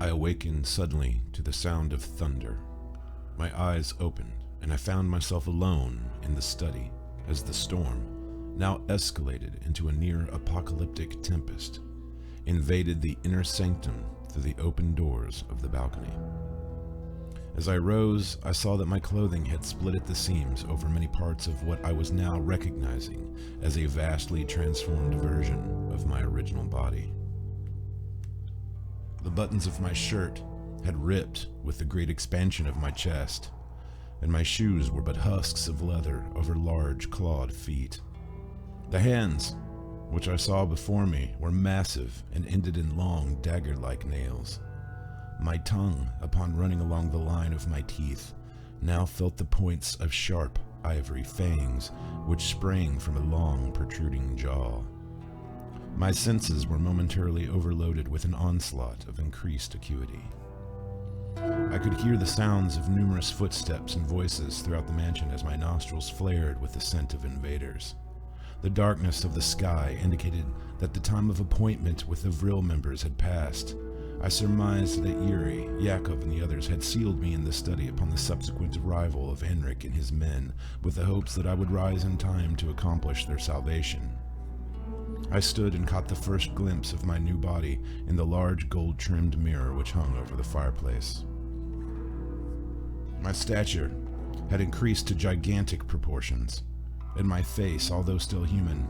I awakened suddenly to the sound of thunder. My eyes opened, and I found myself alone in the study as the storm, now escalated into a near-apocalyptic tempest, invaded the inner sanctum through the open doors of the balcony. As I rose, I saw that my clothing had split at the seams over many parts of what I was now recognizing as a vastly transformed version of my original body. The buttons of my shirt had ripped with the great expansion of my chest, and my shoes were but husks of leather over large clawed feet. The hands, which I saw before me, were massive and ended in long dagger-like nails. My tongue, upon running along the line of my teeth, now felt the points of sharp ivory fangs which sprang from a long protruding jaw. My senses were momentarily overloaded with an onslaught of increased acuity. I could hear the sounds of numerous footsteps and voices throughout the mansion as my nostrils flared with the scent of invaders. The darkness of the sky indicated that the time of appointment with the Vril members had passed. I surmised that Yuri, Yakov, and the others had sealed me in the study upon the subsequent arrival of Henrik and his men, with the hopes that I would rise in time to accomplish their salvation. I stood and caught the first glimpse of my new body in the large gold-trimmed mirror which hung over the fireplace. My stature had increased to gigantic proportions, and my face, although still human,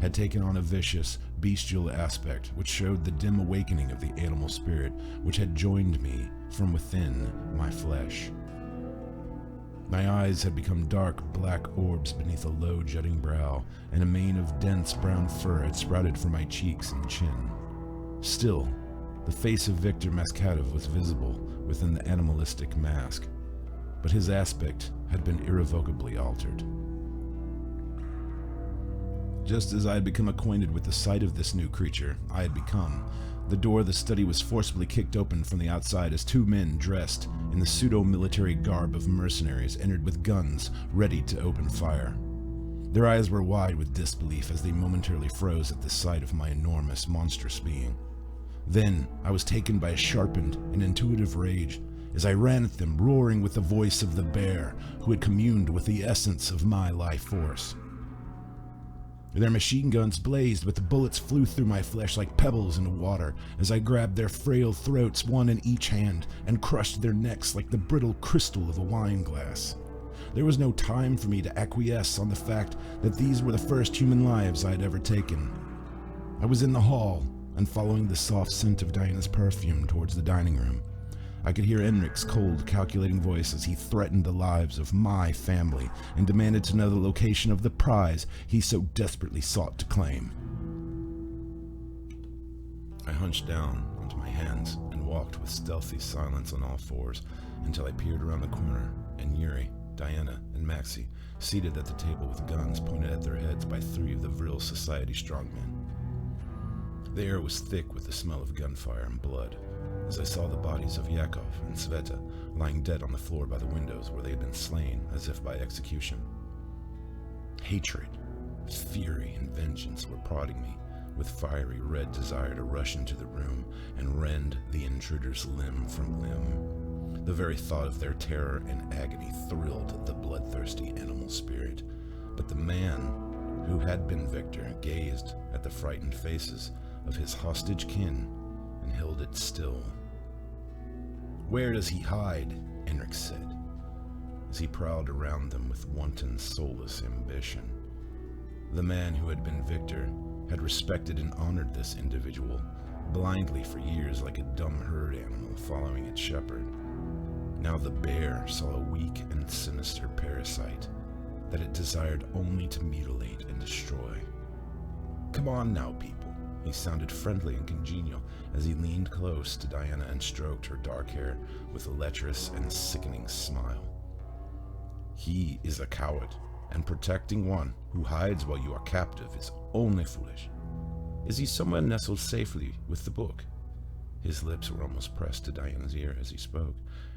had taken on a vicious, bestial aspect which showed the dim awakening of the animal spirit which had joined me from within my flesh. My eyes had become dark black orbs beneath a low jutting brow, and a mane of dense brown fur had sprouted from my cheeks and chin. Still, the face of Victor Maskhadov was visible within the animalistic mask, but his aspect had been irrevocably altered. Just as I had become acquainted with the sight of this new creature the door of the study was forcibly kicked open from the outside as two men dressed in the pseudo-military garb of mercenaries entered with guns ready to open fire. Their eyes were wide with disbelief as they momentarily froze at the sight of my enormous, monstrous being. Then I was taken by a sharpened and intuitive rage as I ran at them, roaring with the voice of the bear who had communed with the essence of my life force. Their machine guns blazed, but the bullets flew through my flesh like pebbles into water as I grabbed their frail throats, one in each hand, and crushed their necks like the brittle crystal of a wine glass. There was no time for me to acquiesce on the fact that these were the first human lives I had ever taken. I was in the hall and following the soft scent of Diana's perfume towards the dining room. I could hear Enric's cold, calculating voice as he threatened the lives of my family and demanded to know the location of the prize he so desperately sought to claim. I hunched down onto my hands and walked with stealthy silence on all fours until I peered around the corner, and Yuri, Diana, and Maxie, seated at the table with guns pointed at their heads by three of the Vril Society strongmen. The air was thick with the smell of gunfire and blood, as I saw the bodies of Yakov and Sveta lying dead on the floor by the windows where they had been slain as if by execution. Hatred, fury, and vengeance were prodding me with fiery red desire to rush into the room and rend the intruders limb from limb. The very thought of their terror and agony thrilled the bloodthirsty animal spirit, but the man who had been Victor gazed at the frightened faces of his hostage kin and held it still. "Where does he hide?" Enric said, as he prowled around them with wanton, soulless ambition. The man who had been Victor had respected and honored this individual blindly for years like a dumb herd animal following its shepherd. Now the bear saw a weak and sinister parasite that it desired only to mutilate and destroy. "Come on now, people." He sounded friendly and congenial as he leaned close to Diana and stroked her dark hair with a lecherous and sickening smile. "He is a coward, and protecting one who hides while you are captive is only foolish. Is he somewhere nestled safely with the book?" His lips were almost pressed to Diana's ear as he spoke,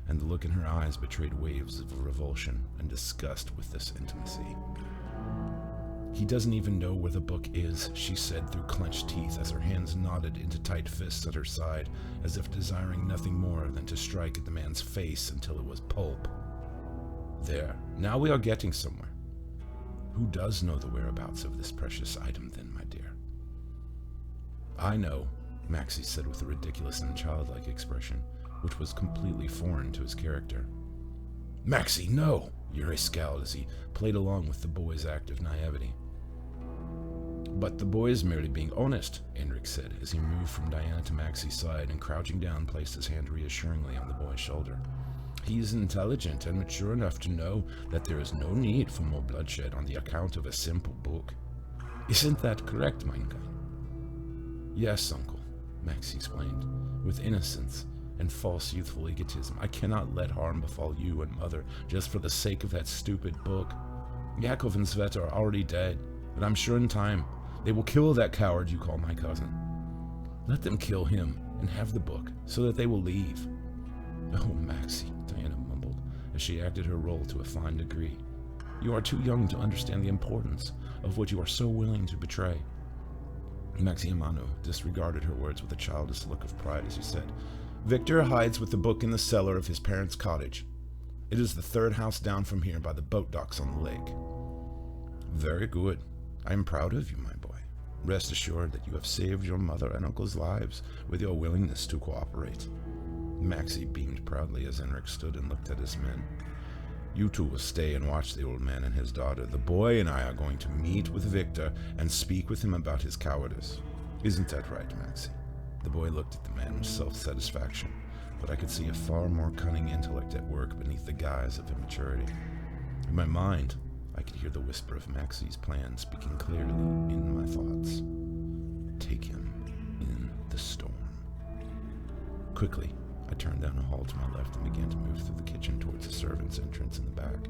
and the look in her eyes betrayed waves of revulsion and disgust with this intimacy. He doesn't even know where the book is, she said through clenched teeth as her hands knotted into tight fists at her side, as if desiring nothing more than to strike at the man's face until it was pulp. There, now we are getting somewhere. Who does know the whereabouts of this precious item then, my dear? I know, Maxie said with a ridiculous and childlike expression, which was completely foreign to his character. Maxie, no! Yuri scowled as he played along with the boy's act of naivety. But the boy is merely being honest, Enric said, as he moved from Diana to Maxie's side and, crouching down, placed his hand reassuringly on the boy's shoulder. He is intelligent and mature enough to know that there is no need for more bloodshed on the account of a simple book. Isn't that correct, mein Kind? Yes, uncle, Maxie explained, with innocence and false youthful egotism. I cannot let harm befall you and mother just for the sake of that stupid book. Yakov and Sveta are already dead, but I'm sure in time they will kill that coward you call my cousin. Let them kill him and have the book so that they will leave. Oh, Maxie, Diana mumbled as she acted her role to a fine degree. You are too young to understand the importance of what you are so willing to betray. Maxie Amano disregarded her words with a childish look of pride as he said, Victor hides with the book in the cellar of his parents' cottage. It is the third house down from here by the boat docks on the lake. Very good. I am proud of you, my boy. Rest assured that you have saved your mother and uncle's lives with your willingness to cooperate. Maxie beamed proudly as Enric stood and looked at his men. You two will stay and watch the old man and his daughter. The boy and I are going to meet with Victor and speak with him about his cowardice. Isn't that right, Maxie? The boy looked at the man with self-satisfaction, but I could see a far more cunning intellect at work beneath the guise of immaturity. In my mind, I could hear the whisper of Maxie's plan speaking clearly in my thoughts. Take him in the storm. Quickly, I turned down a hall to my left and began to move through the kitchen towards the servants' entrance in the back.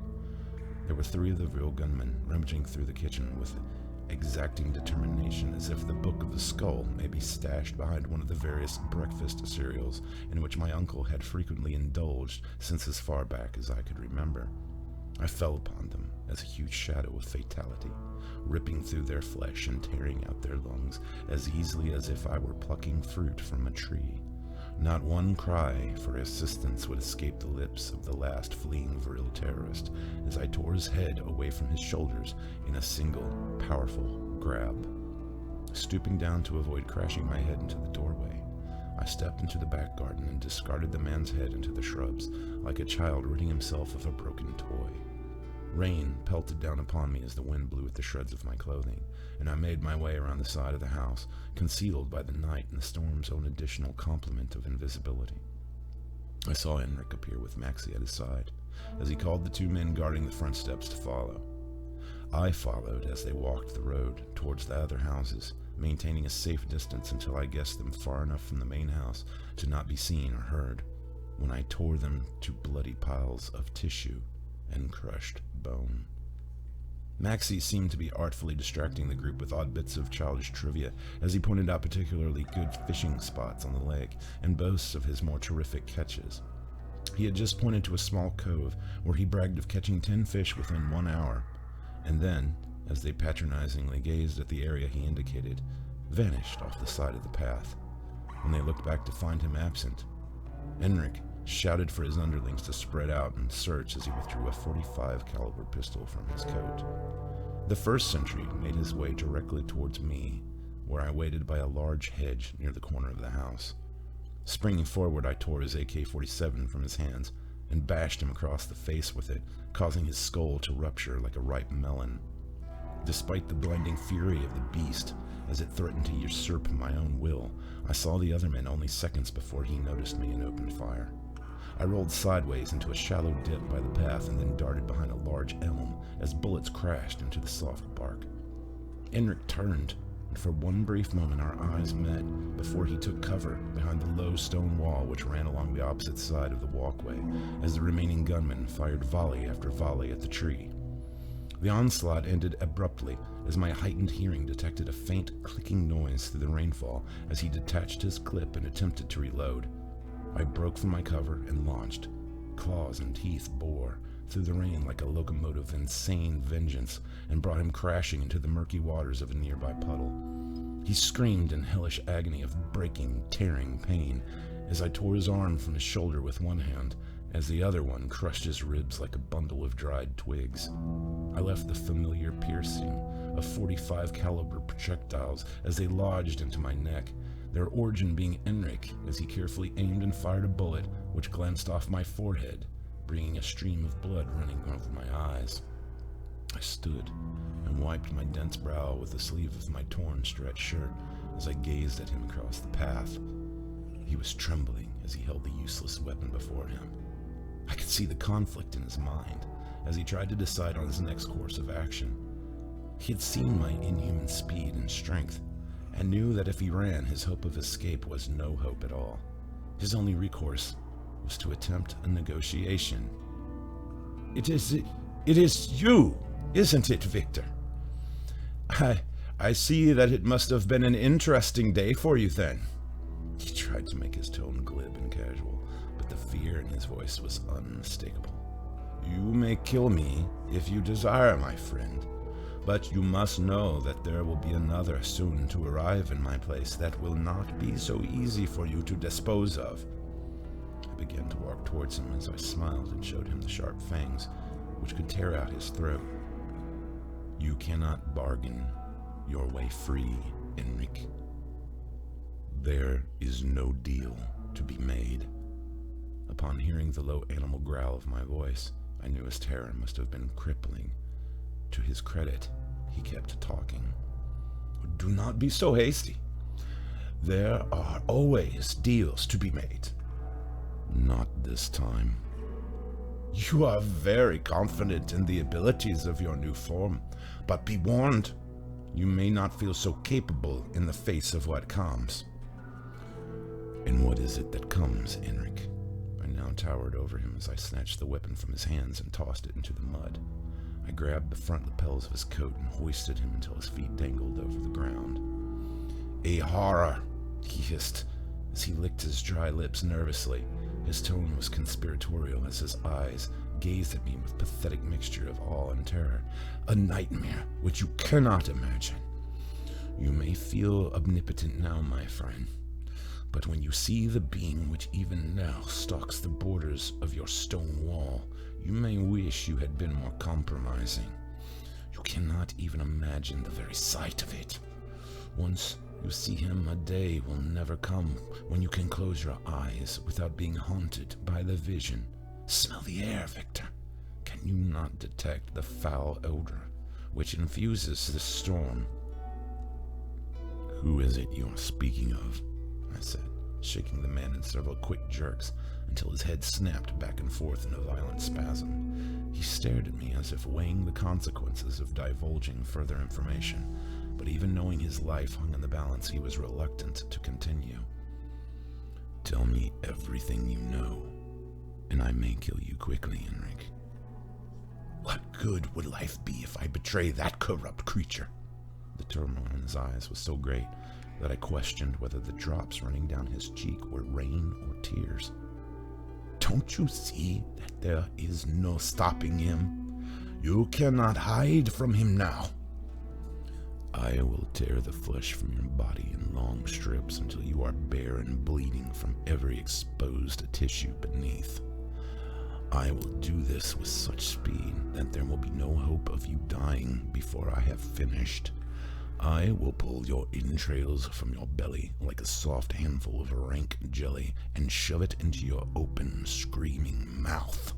There were 3 of the real gunmen rummaging through the kitchen with exacting determination, as if the Book of the Skull may be stashed behind one of the various breakfast cereals in which my uncle had frequently indulged since as far back as I could remember. I fell upon them as a huge shadow of fatality, ripping through their flesh and tearing out their lungs as easily as if I were plucking fruit from a tree. Not one cry for assistance would escape the lips of the last fleeing viril terrorist as I tore his head away from his shoulders in a single, powerful grab. Stooping down to avoid crashing my head into the doorway, I stepped into the back garden and discarded the man's head into the shrubs, like a child ridding himself of a broken toy. Rain pelted down upon me as the wind blew at the shreds of my clothing, and I made my way around the side of the house, concealed by the night and the storm's own additional complement of invisibility. I saw Enric appear with Maxie at his side, as he called the 2 men guarding the front steps to follow. I followed as they walked the road towards the other houses, maintaining a safe distance until I guessed them far enough from the main house to not be seen or heard, when I tore them to bloody piles of tissue and crushed bone. Maxie seemed to be artfully distracting the group with odd bits of childish trivia as he pointed out particularly good fishing spots on the lake and boasts of his more terrific catches. He had just pointed to a small cove where he bragged of catching 10 fish within 1 hour, and then, as they patronizingly gazed at the area he indicated, vanished off the side of the path. When they looked back to find him absent, Enric shouted for his underlings to spread out and search as he withdrew a .45 caliber pistol from his coat. The first sentry made his way directly towards me, where I waited by a large hedge near the corner of the house. Springing forward, I tore his AK-47 from his hands and bashed him across the face with it, causing his skull to rupture like a ripe melon. Despite the blinding fury of the beast, as it threatened to usurp my own will, I saw the other men only seconds before he noticed me and opened fire. I rolled sideways into a shallow dip by the path and then darted behind a large elm as bullets crashed into the soft bark. Enric turned, and for one brief moment our eyes met before he took cover behind the low stone wall which ran along the opposite side of the walkway as the remaining gunmen fired volley after volley at the tree. The onslaught ended abruptly as my heightened hearing detected a faint clicking noise through the rainfall as he detached his clip and attempted to reload. I broke from my cover and launched. Claws and teeth bore, through the rain like a locomotive of insane vengeance and brought him crashing into the murky waters of a nearby puddle. He screamed in hellish agony of breaking, tearing pain as I tore his arm from his shoulder with one hand, as the other one crushed his ribs like a bundle of dried twigs. I left the familiar piercing of .45 caliber projectiles as they lodged into my neck, their origin being Enric as he carefully aimed and fired a bullet which glanced off my forehead, bringing a stream of blood running over my eyes. I stood and wiped my dense brow with the sleeve of my torn stretch shirt as I gazed at him across the path. He was trembling as he held the useless weapon before him. I could see the conflict in his mind as he tried to decide on his next course of action. He had seen my inhuman speed and strength, and knew that if he ran, his hope of escape was no hope at all. His only recourse was to attempt a negotiation. It is you, isn't it, Victor? I see that it must have been an interesting day for you then. He tried to make his tone glib and casual, but the fear in his voice was unmistakable. You may kill me if you desire, my friend, but you must know that there will be another soon to arrive in my place that will not be so easy for you to dispose of. I began to walk towards him as I smiled and showed him the sharp fangs, which could tear out his throat. You cannot bargain your way free, Enric. There is no deal to be made. Upon hearing the low animal growl of my voice, I knew his terror must have been crippling. To his credit, he kept talking. Do not be so hasty. There are always deals to be made. Not this time. You are very confident in the abilities of your new form, but be warned, you may not feel so capable in the face of what comes. And what is it that comes, Enric? I now towered over him as I snatched the weapon from his hands and tossed it into the mud. I grabbed the front lapels of his coat and hoisted him until his feet dangled over the ground. A horror, he hissed as he licked his dry lips nervously. His tone was conspiratorial as his eyes gazed at me with pathetic mixture of awe and terror. A nightmare which you cannot imagine. You may feel omnipotent now, my friend, but when you see the being which even now stalks the borders of your stone wall, you may wish you had been more compromising. You cannot even imagine the very sight of it. Once you see him, a day will never come when you can close your eyes without being haunted by the vision. Smell the air, Victor. Can you not detect the foul odor which infuses this storm? Who is it you are speaking of? I said, shaking the man in several quick jerks until his head snapped back and forth in a violent spasm. He stared at me as if weighing the consequences of divulging further information, but even knowing his life hung in the balance, he was reluctant to continue. Tell me everything you know, and I may kill you quickly, Enric. What good would life be if I betray that corrupt creature? The turmoil in his eyes was so great that I questioned whether the drops running down his cheek were rain or tears. Don't you see that there is no stopping him? You cannot hide from him now. I will tear the flesh from your body in long strips until you are bare and bleeding from every exposed tissue beneath. I will do this with such speed that there will be no hope of you dying before I have finished. I will pull your entrails from your belly like a soft handful of rank jelly and shove it into your open, screaming mouth.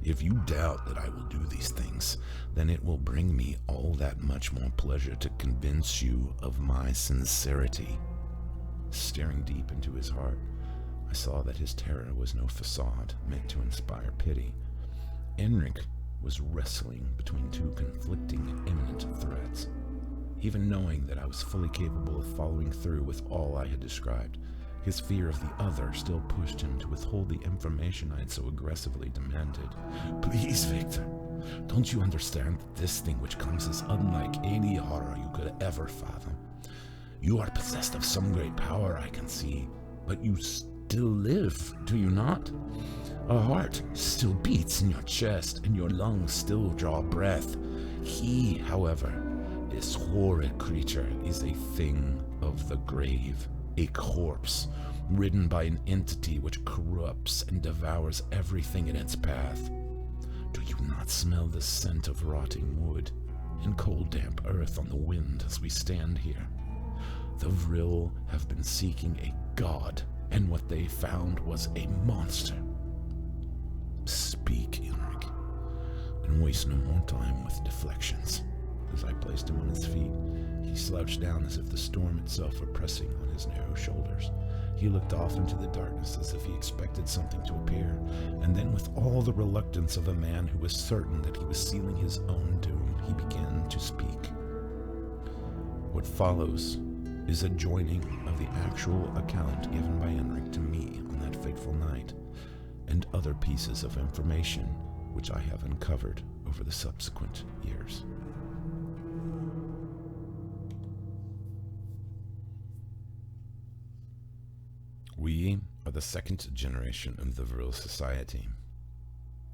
If you doubt that I will do these things, then it will bring me all that much more pleasure to convince you of my sincerity. Staring deep into his heart, I saw that his terror was no facade meant to inspire pity. Enric was wrestling between two conflicting imminent threats. Even knowing that I was fully capable of following through with all I had described, his fear of the other still pushed him to withhold the information I had so aggressively demanded. Please, Victor, don't you understand that this thing which comes is unlike any horror you could ever fathom? You are possessed of some great power, I can see, but you still live, do you not? A heart still beats in your chest, and your lungs still draw breath. He, however, this horrid creature, is a thing of the grave, a corpse, ridden by an entity which corrupts and devours everything in its path. Do you not smell the scent of rotting wood and cold damp earth on the wind as we stand here? The Vril have been seeking a god, and what they found was a monster. Speak, Ulrich, and waste no more time with deflections. As I placed him on his feet, he slouched down as if the storm itself were pressing on his narrow shoulders. He looked off into the darkness as if he expected something to appear, and then with all the reluctance of a man who was certain that he was sealing his own doom, he began to speak. What follows is a joining of the actual account given by Henrik to me on that fateful night, and other pieces of information which I have uncovered over the subsequent years. We are the second generation of the Vril Society.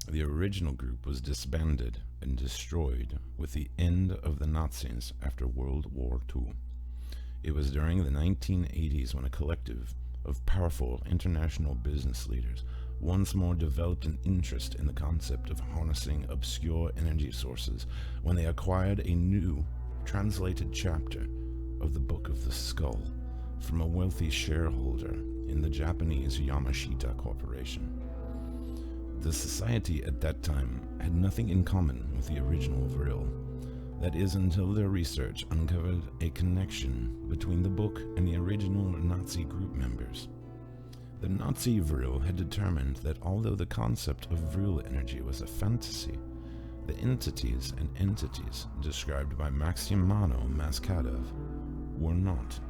The original group was disbanded and destroyed with the end of the Nazis after World War II. It was during the 1980s when a collective of powerful international business leaders once more developed an interest in the concept of harnessing obscure energy sources when they acquired a new, translated chapter of the Book of the Skull from a wealthy shareholder in the Japanese Yamashita Corporation. The society at that time had nothing in common with the original Vril. That is, until their research uncovered a connection between the book and the original Nazi group members. The Nazi Vril had determined that although the concept of Vril energy was a fantasy, the entities and entities described by Maximano Maskhadov were not.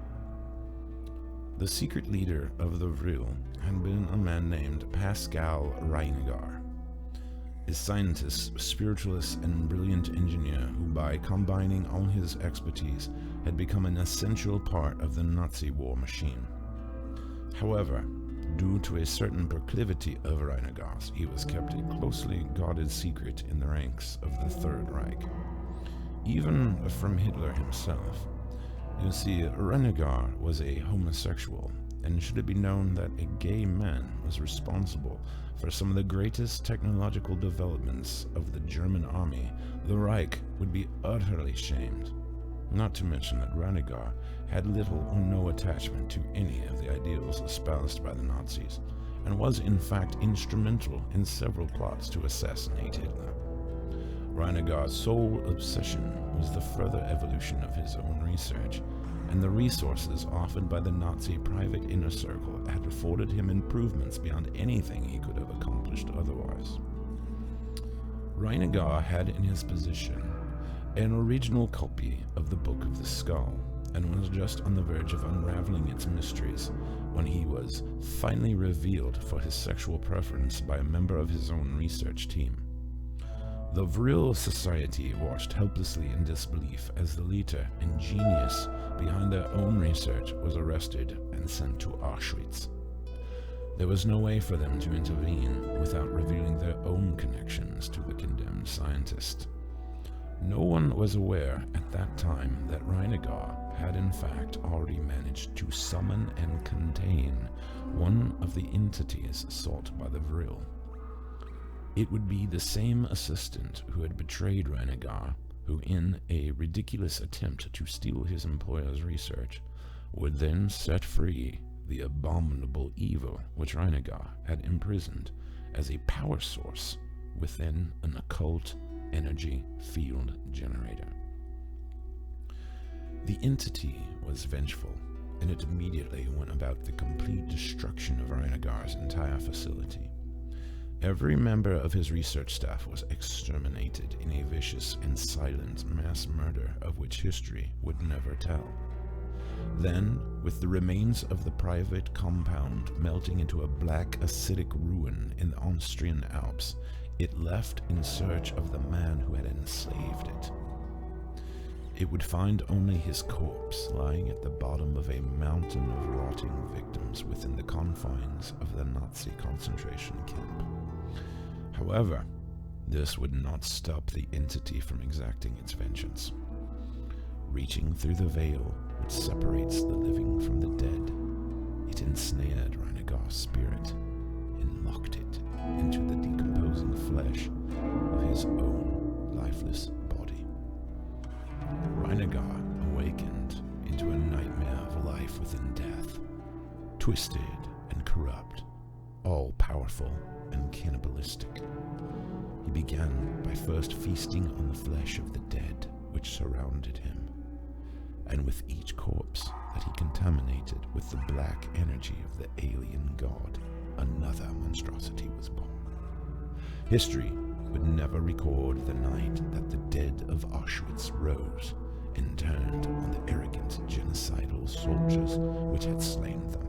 The secret leader of the Vril had been a man named Pascal Reiniger, a scientist, spiritualist, and brilliant engineer who, by combining all his expertise, had become an essential part of the Nazi war machine. However, due to a certain proclivity of Reiniger's, he was kept a closely guarded secret in the ranks of the Third Reich, even from Hitler himself. You see, Reiniger was a homosexual, and should it be known that a gay man was responsible for some of the greatest technological developments of the German army, the Reich would be utterly shamed. Not to mention that Reiniger had little or no attachment to any of the ideals espoused by the Nazis, and was in fact instrumental in several plots to assassinate Hitler. Reiniger's sole obsession was the further evolution of his own research, and the resources offered by the Nazi private inner circle had afforded him improvements beyond anything he could have accomplished otherwise. Reiniger had in his possession an original copy of the Book of the Skull, and was just on the verge of unraveling its mysteries when he was finally revealed for his sexual preference by a member of his own research team. The Vril Society watched helplessly in disbelief as the leader and genius behind their own research was arrested and sent to Auschwitz. There was no way for them to intervene without revealing their own connections to the condemned scientist. No one was aware at that time that Reiniger had in fact already managed to summon and contain one of the entities sought by the Vril. It would be the same assistant who had betrayed Reiniger, who in a ridiculous attempt to steal his employer's research, would then set free the abominable evil which Reiniger had imprisoned as a power source within an occult energy field generator. The entity was vengeful, and it immediately went about the complete destruction of Reiniger's entire facility. Every member of his research staff was exterminated in a vicious and silent mass murder of which history would never tell. Then, with the remains of the private compound melting into a black acidic ruin in the Austrian Alps, it left in search of the man who had enslaved it. it would find only his corpse lying at the bottom of a mountain of rotting victims within the confines of the Nazi concentration camp. However, this would not stop the entity from exacting its vengeance. Reaching through the veil which separates the living from the dead, it ensnared Reinigar's spirit and locked it into the decomposing flesh of his own lifeless body. Reinigar awakened into a nightmare of a life within death, twisted and corrupt, all-powerful and cannibalistic. He began by first feasting on the flesh of the dead which surrounded him, and with each corpse that he contaminated with the black energy of the alien god, another monstrosity was born. History would never record the night that the dead of Auschwitz rose and turned on the arrogant genocidal soldiers which had slain them.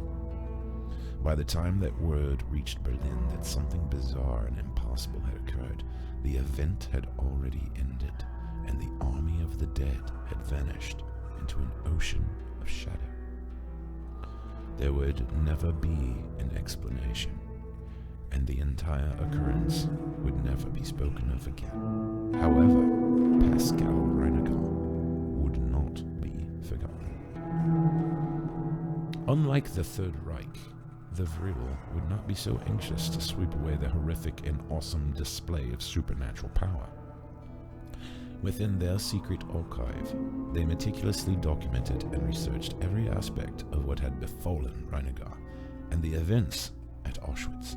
By the time that word reached Berlin that something bizarre and impossible had occurred, the event had already ended, and the army of the dead had vanished into an ocean of shadow. There would never be an explanation, and the entire occurrence would never be spoken of again. However, Pascal Reinigar would not be forgotten. Unlike the Third Reich, the Vril would not be so anxious to sweep away the horrific and awesome display of supernatural power. Within their secret archive, they meticulously documented and researched every aspect of what had befallen Reinigar and the events at Auschwitz.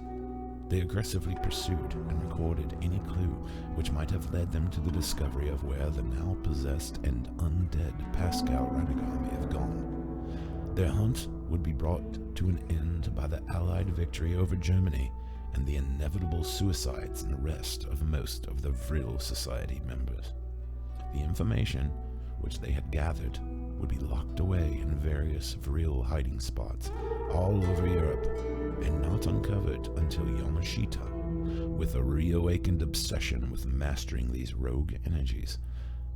They aggressively pursued and recorded any clue which might have led them to the discovery of where the now possessed and undead Pascal Reinigar may have gone. Their hunt would be brought to an end by the Allied victory over Germany and the inevitable suicides and arrest of most of the Vril Society members. The information which they had gathered would be locked away in various Vril hiding spots all over Europe and not uncovered until Yamashita, with a reawakened obsession with mastering these rogue energies,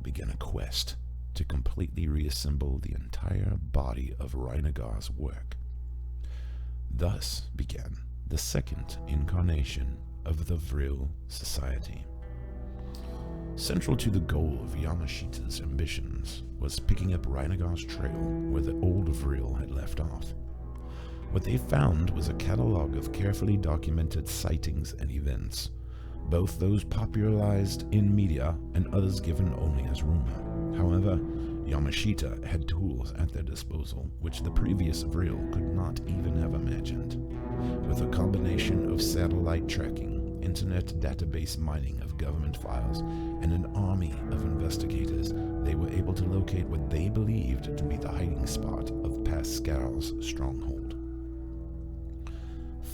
began a quest to completely reassemble the entire body of Reinigar's work. Thus began the second incarnation of the Vril Society. Central to the goal of Yamashita's ambitions was picking up Reinigar's trail where the old Vril had left off. What they found was a catalog of carefully documented sightings and events, both those popularized in media and others given only as rumor. However, Yamashita had tools at their disposal which the previous Vril could not even have imagined. With a combination of satellite tracking, internet database mining of government files, and an army of investigators, they were able to locate what they believed to be the hiding spot of Pascal's stronghold.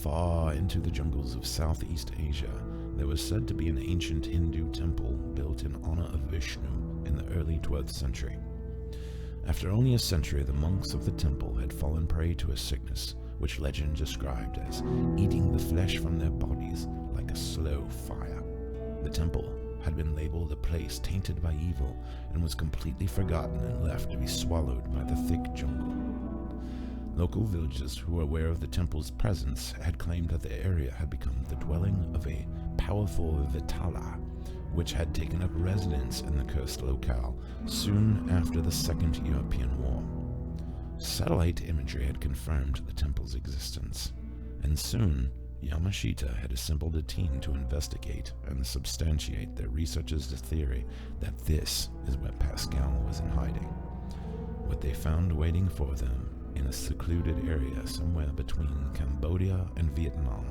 Far into the jungles of Southeast Asia, there was said to be an ancient Hindu temple built in honor of Vishnu in the early 12th century. After only a century, the monks of the temple had fallen prey to a sickness which legend described as eating the flesh from their bodies like a slow fire. The temple had been labeled a place tainted by evil and was completely forgotten and left to be swallowed by the thick jungle. Local villagers who were aware of the temple's presence had claimed that the area had become the dwelling of a powerful Vitala, which had taken up residence in the cursed locale soon after the Second European War. Satellite imagery had confirmed the temple's existence, and soon Yamashita had assembled a team to investigate and substantiate their researchers' theory that this is where Pascal was in hiding. What they found waiting for them in a secluded area somewhere between Cambodia and Vietnam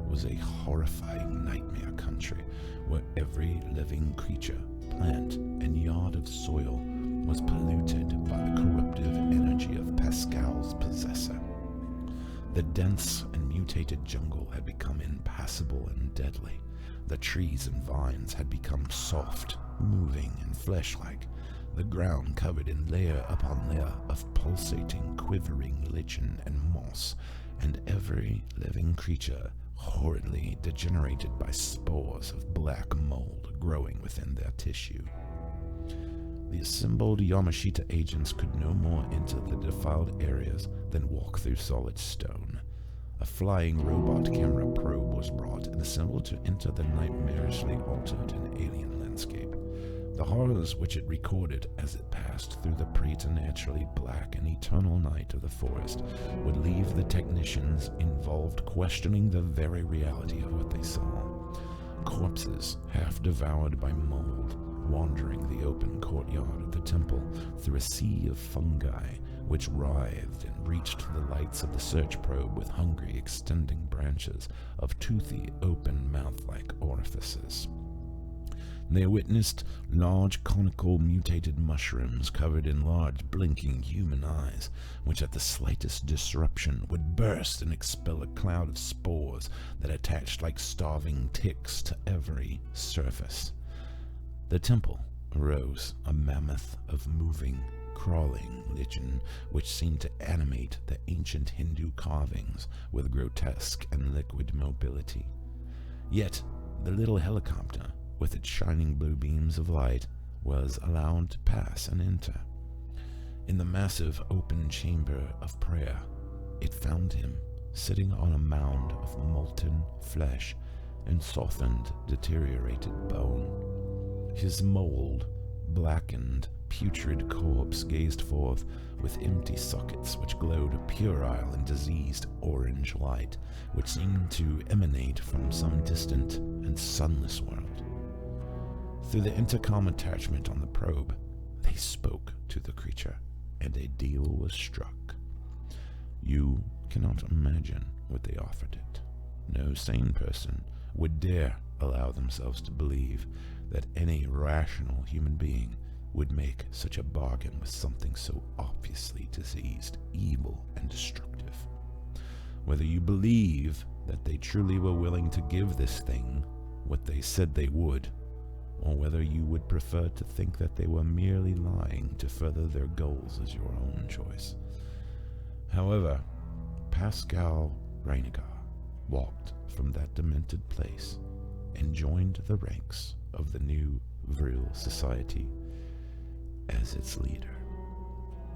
was a horrifying nightmare country where every living creature, plant, and yard of soil was polluted by the corruptive energy of Pascal's possessor. The dense and mutated jungle had become impassable and deadly. The trees and vines had become soft, moving, and flesh-like, the ground covered in layer upon layer of pulsating, quivering lichen and moss, and every living creature horridly degenerated by spores of black mold growing within their tissue. The assembled Yamashita agents could no more enter the defiled areas than walk through solid stone. A flying robot camera probe was brought and assembled to enter the nightmarishly altered and alien landscape. The horrors which it recorded as it passed through the preternaturally black and eternal night of the forest would leave the technicians involved questioning the very reality of what they saw. Corpses, half devoured by mold, wandering the open courtyard of the temple through a sea of fungi which writhed and reached the lights of the search probe with hungry, extending branches of toothy, open mouth-like orifices. They witnessed large conical mutated mushrooms covered in large blinking human eyes, which at the slightest disruption would burst and expel a cloud of spores that attached like starving ticks to every surface. The temple arose a mammoth of moving, crawling lichen which seemed to animate the ancient Hindu carvings with grotesque and liquid mobility. Yet the little helicopter, with its shining blue beams of light, was allowed to pass and enter. In the massive open chamber of prayer, it found him sitting on a mound of molten flesh and softened, deteriorated bone. His mold, blackened, putrid corpse gazed forth with empty sockets which glowed a puerile and diseased orange light, which seemed to emanate from some distant and sunless world. Through the intercom attachment on the probe, they spoke to the creature, and a deal was struck. You cannot imagine what they offered it. No sane person would dare allow themselves to believe that any rational human being would make such a bargain with something so obviously diseased, evil, and destructive. Whether you believe that they truly were willing to give this thing what they said they would, or whether you would prefer to think that they were merely lying to further their goals is your own choice. However, Pascal Reiniger walked from that demented place and joined the ranks of the new Vril Society as its leader,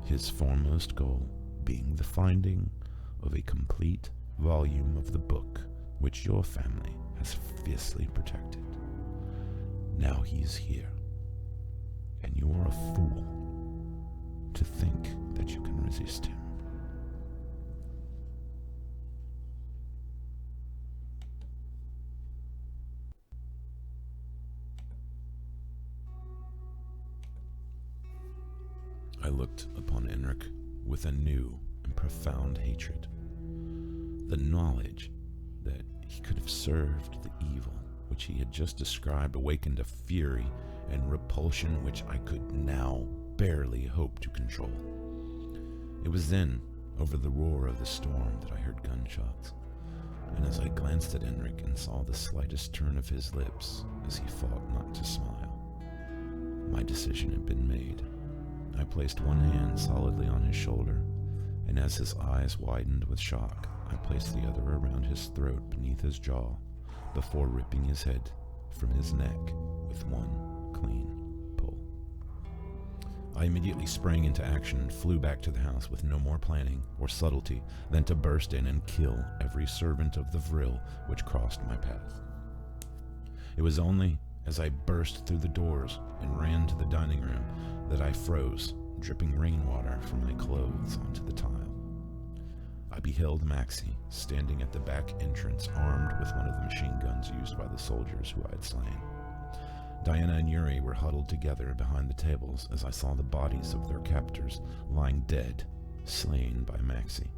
his foremost goal being the finding of a complete volume of the book which your family has fiercely protected. Now he is here, and you are a fool to think that you can resist him. I looked upon Enric with a new and profound hatred. The knowledge that he could have served the evil which he had just described awakened a fury and repulsion which I could now barely hope to control. It was then, over the roar of the storm, that I heard gunshots, and as I glanced at Enric and saw the slightest turn of his lips as he fought not to smile, my decision had been made. I placed one hand solidly on his shoulder, and as his eyes widened with shock, I placed the other around his throat beneath his jaw, before ripping his head from his neck with one clean pull. I immediately sprang into action and flew back to the house with no more planning or subtlety than to burst in and kill every servant of the Vril which crossed my path. It was only as I burst through the doors and ran to the dining room that I froze, dripping rainwater from my clothes onto the tile. I beheld Maxie standing at the back entrance, armed with one of the machine guns used by the soldiers who I had slain. Diana and Yuri were huddled together behind the tables as I saw the bodies of their captors lying dead, slain by Maxie.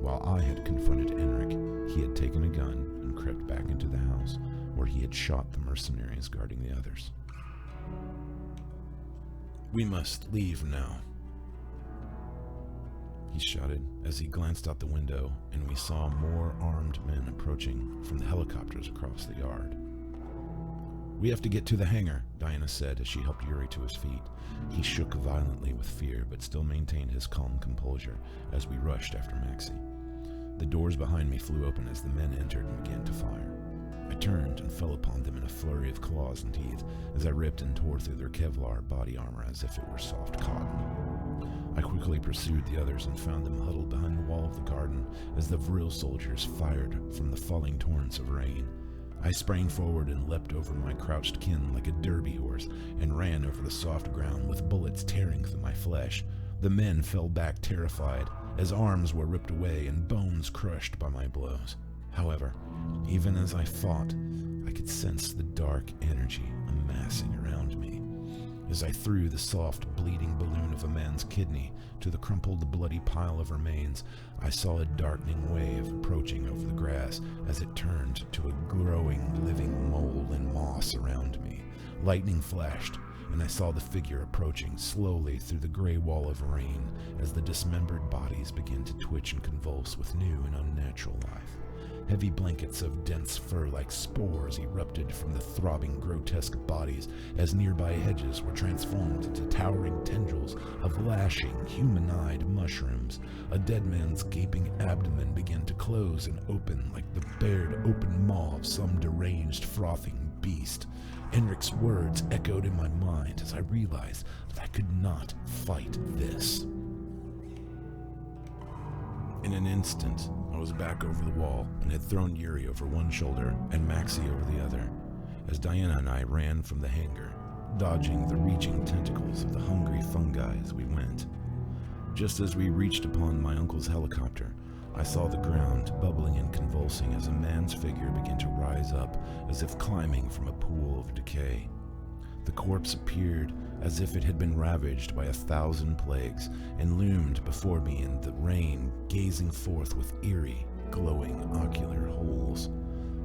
While I had confronted Enric, he had taken a gun and crept back into the house, where he had shot the mercenaries guarding the others. "We must leave now," he shouted as he glanced out the window, and we saw more armed men approaching from the helicopters across the yard. "We have to get to the hangar," Diana said as she helped Yuri to his feet. He shook violently with fear, but still maintained his calm composure as we rushed after Maxie. The doors behind me flew open as the men entered and began to fire. I turned and fell upon them in a flurry of claws and teeth as I ripped and tore through their Kevlar body armor as if it were soft cotton. I quickly pursued the others and found them huddled behind the wall of the garden as the Vril soldiers fired from the falling torrents of rain. I sprang forward and leapt over my crouched kin like a derby horse and ran over the soft ground with bullets tearing through my flesh. The men fell back terrified as arms were ripped away and bones crushed by my blows. However, even as I fought, I could sense the dark energy amassing around me. As I threw the soft, bleeding balloon of a man's kidney to the crumpled, bloody pile of remains, I saw a darkening wave approaching over the grass as it turned to a growing, living mole and moss around me. Lightning flashed, and I saw the figure approaching slowly through the gray wall of rain as the dismembered bodies began to twitch and convulse with new and unnatural life. Heavy blankets of dense fur like spores erupted from the throbbing, grotesque bodies as nearby hedges were transformed into towering tendrils of lashing, human-eyed mushrooms. A dead man's gaping abdomen began to close and open like the bared open maw of some deranged, frothing beast. Enric's words echoed in my mind as I realized that I could not fight this. In an instant, I was back over the wall and had thrown Yuri over one shoulder and Maxie over the other, as Diana and I ran from the hangar, dodging the reaching tentacles of the hungry fungi as we went. Just as we reached upon my uncle's helicopter, I saw the ground bubbling and convulsing as a man's figure began to rise up as if climbing from a pool of decay. The corpse appeared as if it had been ravaged by 1,000 plagues and loomed before me in the rain, gazing forth with eerie, glowing ocular holes.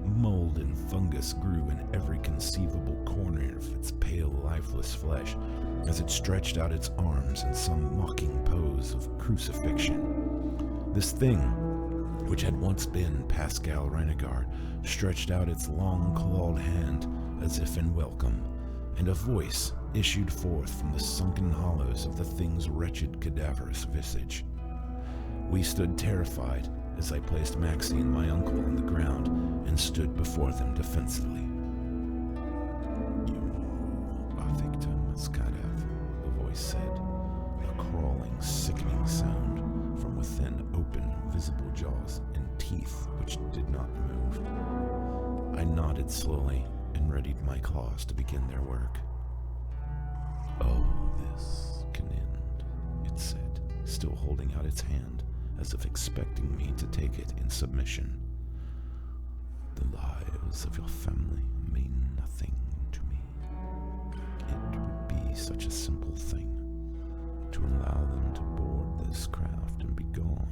Mold and fungus grew in every conceivable corner of its pale, lifeless flesh as it stretched out its arms in some mocking pose of crucifixion. This thing, which had once been Pascal Renegar, stretched out its long clawed hand as if in welcome, and a voice issued forth from the sunken hollows of the thing's wretched cadaverous visage. We stood terrified as I placed Maxie and my uncle on the ground and stood before them defensively. "You are Victor Maskhadov," the voice said, a crawling, sickening sound from within open, visible jaws and teeth which did not move. I nodded slowly and readied my claws to begin their work. "Oh, this can end," it said, still holding out its hand, as if expecting me to take it in submission. "The lives of your family mean nothing to me. It would be such a simple thing to allow them to board this craft and be gone,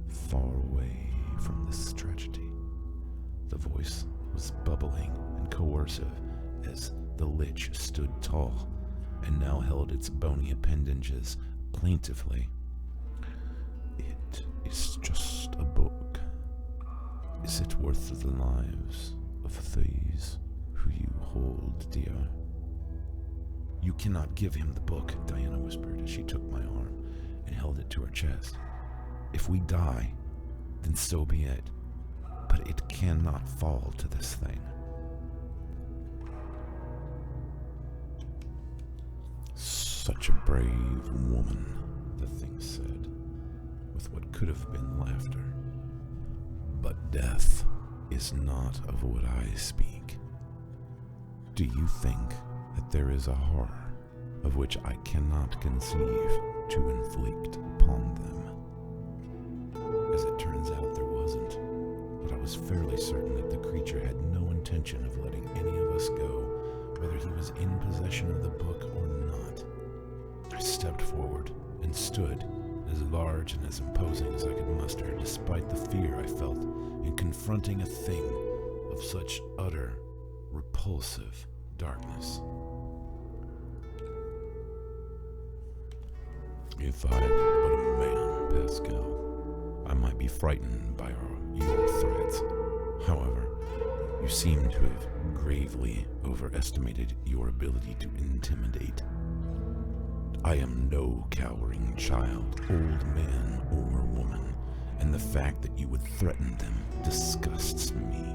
far away from this tragedy." The voice was bubbling and coercive as the lich stood tall and now held its bony appendages plaintively. "It is just a book. Is it worth the lives of these who you hold dear?" "You cannot give him the book," Diana whispered as she took my arm and held it to her chest. "If we die, then so be it. But it cannot fall to this thing." "Such a brave woman," the thing said, with what could have been laughter. "But death is not of what I speak. Do you think that there is a horror of which I cannot conceive to inflict upon them?" As it turns out, there wasn't, but I was fairly certain that the creature had no intention of letting any of us go, whether he was in possession of the book or not. I stepped forward and stood as large and as imposing as I could muster, despite the fear I felt in confronting a thing of such utter, repulsive darkness. "If I were but a man, Pascal, I might be frightened by your threats. However, you seem to have gravely overestimated your ability to intimidate. I am no cowering child, old man or woman, and the fact that you would threaten them disgusts me."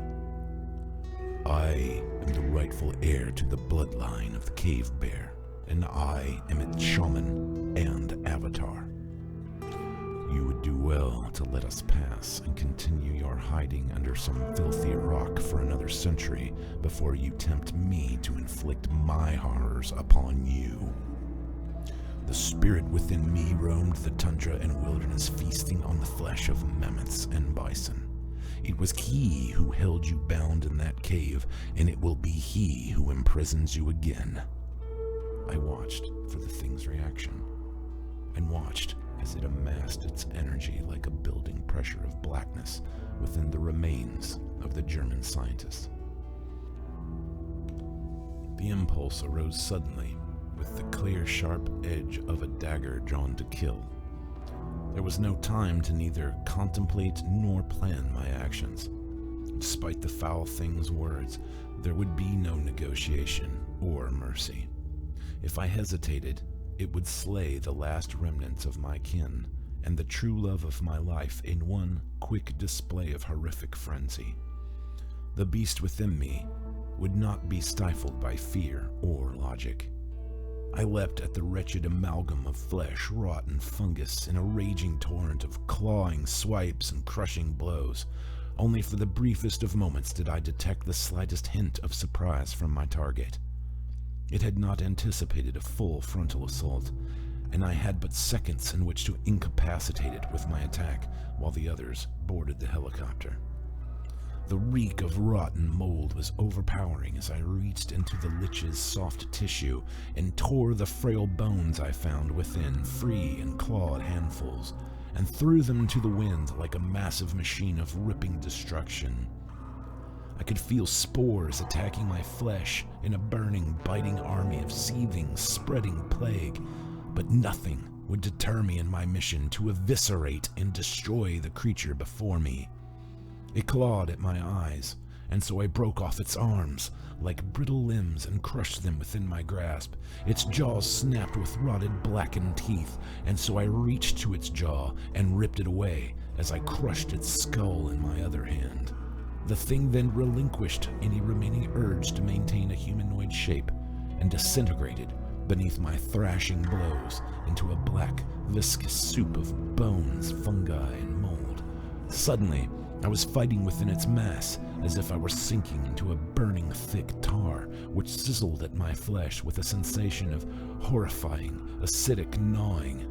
I am the rightful heir to the bloodline of the cave bear, and I am its shaman and avatar. You would do well to let us pass and continue your hiding under some filthy rock for another century before you tempt me to inflict my horrors upon you. The spirit within me roamed the tundra and wilderness, feasting on the flesh of mammoths and bison. It was he who held you bound in that cave, and it will be he who imprisons you again. I watched for the thing's reaction, and watched as it amassed its energy like a building pressure of blackness within the remains of the German scientist. The impulse arose suddenly, with the clear, sharp edge of a dagger drawn to kill. There was no time to neither contemplate nor plan my actions. Despite the foul thing's words, there would be no negotiation or mercy. If I hesitated, it would slay the last remnants of my kin and the true love of my life in one quick display of horrific frenzy. The beast within me would not be stifled by fear or logic. I leapt at the wretched amalgam of flesh, rot, and fungus in a raging torrent of clawing swipes and crushing blows. Only for the briefest of moments did I detect the slightest hint of surprise from my target. It had not anticipated a full frontal assault, and I had but seconds in which to incapacitate it with my attack while the others boarded the helicopter. The reek of rotten mold was overpowering as I reached into the lich's soft tissue and tore the frail bones I found within free in clawed handfuls, and threw them to the wind like a massive machine of ripping destruction. I could feel spores attacking my flesh in a burning, biting army of seething, spreading plague, but nothing would deter me in my mission to eviscerate and destroy the creature before me. It clawed at my eyes, and so I broke off its arms like brittle limbs and crushed them within my grasp. Its jaws snapped with rotted, blackened teeth, and so I reached to its jaw and ripped it away as I crushed its skull in my other hand. The thing then relinquished any remaining urge to maintain a humanoid shape and disintegrated beneath my thrashing blows into a black, viscous soup of bones, fungi, and mold. Suddenly, I was fighting within its mass, as if I were sinking into a burning thick tar, which sizzled at my flesh with a sensation of horrifying, acidic gnawing.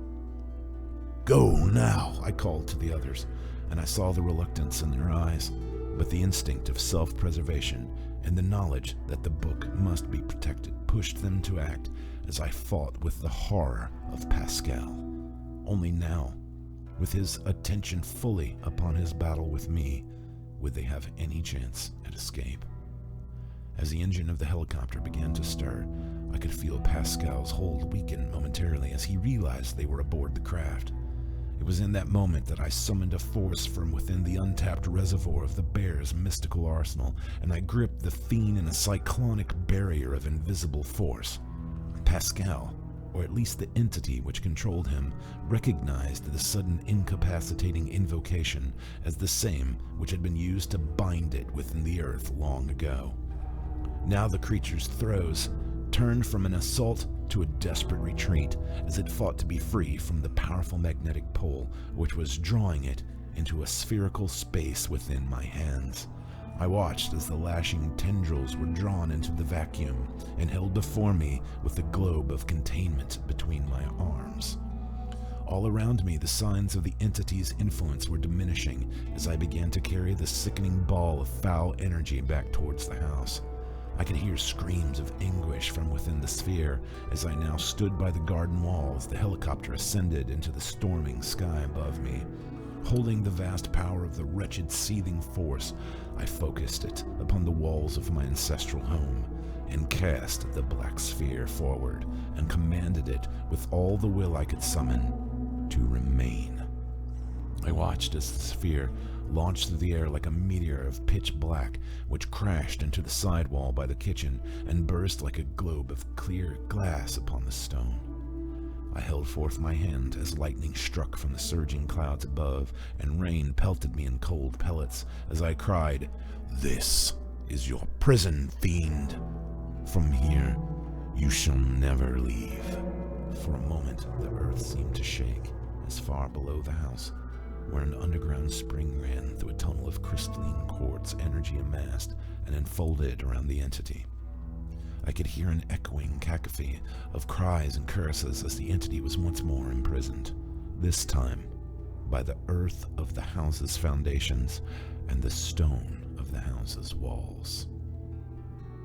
"Go now," I called to the others, and I saw the reluctance in their eyes, but the instinct of self-preservation and the knowledge that the book must be protected pushed them to act as I fought with the horror of Pascal. Only now, with his attention fully upon his battle with me, would they have any chance at escape. As the engine of the helicopter began to stir, I could feel Pascal's hold weaken momentarily as he realized they were aboard the craft. It was in that moment that I summoned a force from within the untapped reservoir of the bear's mystical arsenal, and I gripped the fiend in a cyclonic barrier of invisible force. Pascal, or at least the entity which controlled him, recognized the sudden incapacitating invocation as the same which had been used to bind it within the earth long ago. Now the creature's throes turned from an assault to a desperate retreat as it fought to be free from the powerful magnetic pull which was drawing it into a spherical space within my hands. I watched as the lashing tendrils were drawn into the vacuum and held before me with the globe of containment between my arms. All around me, the signs of the entity's influence were diminishing as I began to carry the sickening ball of foul energy back towards the house. I could hear screams of anguish from within the sphere as I now stood by the garden wall as the helicopter ascended into the storming sky above me. Holding the vast power of the wretched seething force, I focused it upon the walls of my ancestral home and cast the black sphere forward and commanded it with all the will I could summon to remain. I watched as the sphere launched through the air like a meteor of pitch black, which crashed into the sidewall by the kitchen and burst like a globe of clear glass upon the stone. I held forth my hand as lightning struck from the surging clouds above, and rain pelted me in cold pellets as I cried, "This is your prison, fiend. From here, you shall never leave. For a moment, the earth seemed to shake, as far below the house, where an underground spring ran through a tunnel of crystalline quartz, energy amassed and enfolded around the entity. I could hear an echoing cacophony of cries and curses as the entity was once more imprisoned, this time by the earth of the house's foundations and the stone of the house's walls.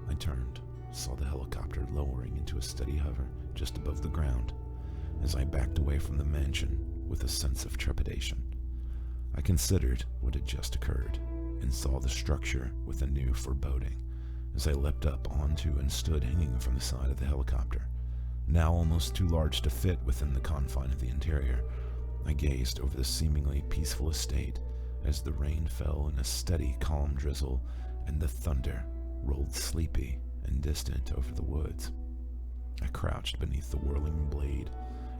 I turned, saw the helicopter lowering into a steady hover just above the ground, as I backed away from the mansion with a sense of trepidation. I considered what had just occurred, and saw the structure with a new foreboding, as I leapt up onto and stood hanging from the side of the helicopter. Now almost too large to fit within the confine of the interior, I gazed over the seemingly peaceful estate as the rain fell in a steady, calm drizzle, and the thunder rolled sleepy and distant over the woods. I crouched beneath the whirling blade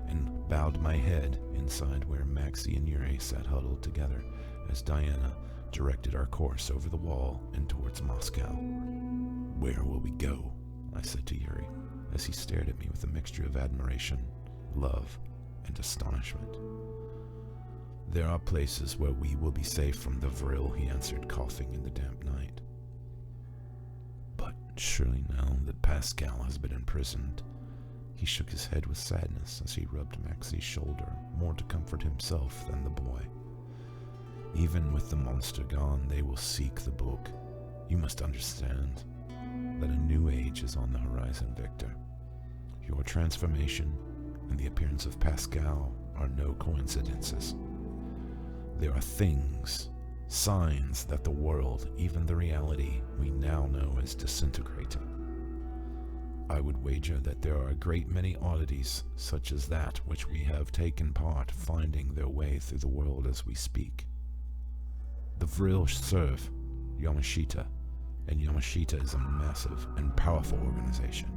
and bowed my head inside where Maxie and Yuri sat huddled together as Diana directed our course over the wall and towards Moscow. "Where will we go?" I said to Yuri, as he stared at me with a mixture of admiration, love, and astonishment. "There are places where we will be safe from the Vril," he answered, coughing in the damp night. "But surely now that Pascal has been imprisoned..." He shook his head with sadness as he rubbed Maxie's shoulder, more to comfort himself than the boy. "Even with the monster gone, they will seek the book. You must understand that a new age is on the horizon, Victor. Your transformation and the appearance of Pascal are no coincidences. There are things, signs that the world, even the reality we now know, is disintegrating. I would wager that there are a great many oddities such as that which we have taken part finding their way through the world as we speak. The Vril serve Yamashita, and Yamashita is a massive and powerful organization.